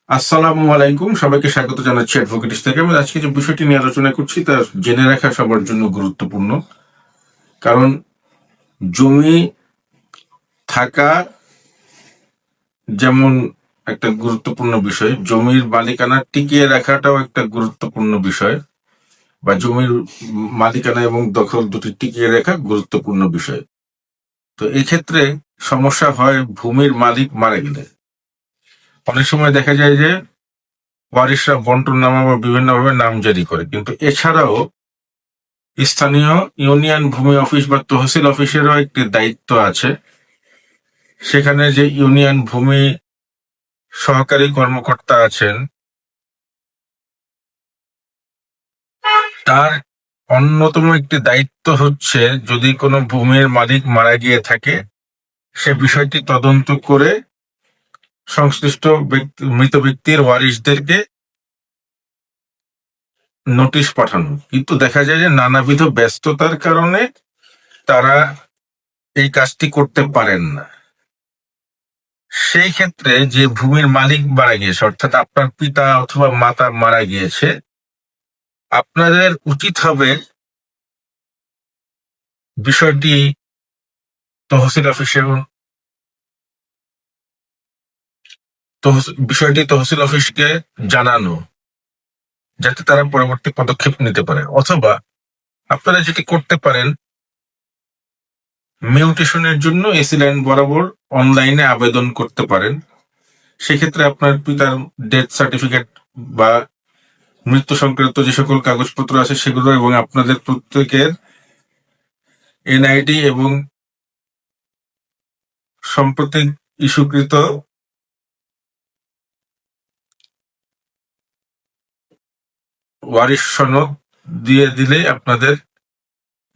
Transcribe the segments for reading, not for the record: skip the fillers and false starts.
আসসালামু আলাইকুম, সবাইকে স্বাগত জানাচ্ছি অ্যাডভোকেটিস থেকে। আমি আজকে যে বিষয়টি নিয়ে আলোচনা করছি তা জেনে রাখা সবার জন্য গুরুত্বপূর্ণ। কারণ জমি থাকা যেমন একটা গুরুত্বপূর্ণ বিষয়, জমির মালিকানা টিকিয়ে রাখাটাও একটা গুরুত্বপূর্ণ বিষয়, বা জমির মালিকানা এবং দখল দুটি টিকিয়ে রাখা গুরুত্বপূর্ণ বিষয়। তো এই ক্ষেত্রে সমস্যা হয় ভূমির মালিক মারা গেলে। অনেক সময় দেখা যায় যে ওয়ারিশরা বন্টনামা বা বিভিন্নভাবে নামজারি করে, কিন্তু এছাড়াও স্থানীয় ইউনিয়ন ভূমি অফিস বা তহসিল অফিসেরও একটি দায়িত্ব আছে। সেখানে যে ইউনিয়ন ভূমি সহকারী কর্মকর্তা আছেন, তার অন্যতম একটি দায়িত্ব হচ্ছে যদি কোনো ভূমির মালিক মারা গিয়ে থাকে সে বিষয়টি তদন্ত করে সংশ্লিষ্ট মৃত ব্যক্তির ওয়ারিশদেরকে নোটিশ পাঠানো। কিন্তু দেখা যায় যে নানাবিধ ব্যস্ততার কারণে তারা এই কাজটি করতে পারেন না। সেই ক্ষেত্রে যে ভূমির মালিক মারা গিয়েছে, অর্থাৎ আপনার পিতা অথবা মাতা মারা গিয়েছে, আপনাদের উচিত হবে বিষয়টি তহসিল অফিসে তহসিল অফিসকে জানানো, যাতে তারা পরবর্তী পদক্ষেপ নিতে পারে। অথবা আপনারা যেটি করতে পারেন, মিউটেশনের জন্য এসি লাইন বরাবর অনলাইনে আবেদন করতে পারেন। সেক্ষেত্রে আপনার পিতার ডেথ সার্টিফিকেট বা মৃত্যু সংক্রান্ত যে সকল কাগজপত্র আছে সেগুলো এবং আপনাদের প্রত্যেকের এনআইডি এবং সম্প্রতি ইস্যুকৃত ওয়ারিশ সনদ দিয়ে দিলে আপনাদের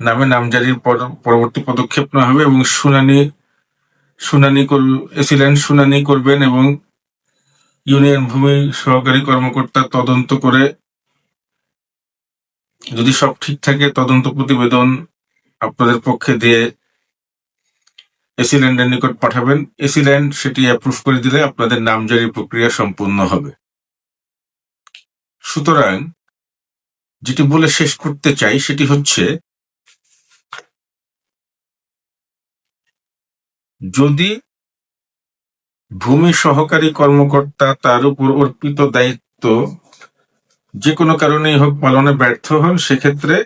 নামে নামজারির পরবর্তী পদক্ষেপ নেওয়া হবে এবং এসিল্যান্ড শুনানি করবেন এবং ইউনিয়ন ভূমি সহকারী কর্মকর্তা তদন্ত করে যদি সব ঠিক থাকে তদন্ত প্রতিবেদন আপনাদের পক্ষে দিয়ে এসিল্যান্ডের নিকট পাঠাবেন। এসিল্যান্ড সেটি অ্যাপ্রুভ করে দিলে আপনাদের নামজারির প্রক্রিয়া সম্পূর্ণ হবে। সুতরাং যেটি বলে শেষ করতে চাই সেটি হচ্ছে, যদি ভূমি সহকারী কর্মকর্তা তার উপর অর্পিত দায়িত্ব যে কোনো কারণেই হোক পালনে ব্যর্থ হন, সেক্ষেত্রে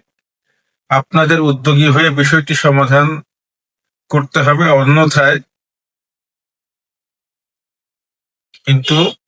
আপনাদের উদ্যোগী হয়ে বিষয়টি সমাধান করতে হবে। অন্যথায় কিন্তু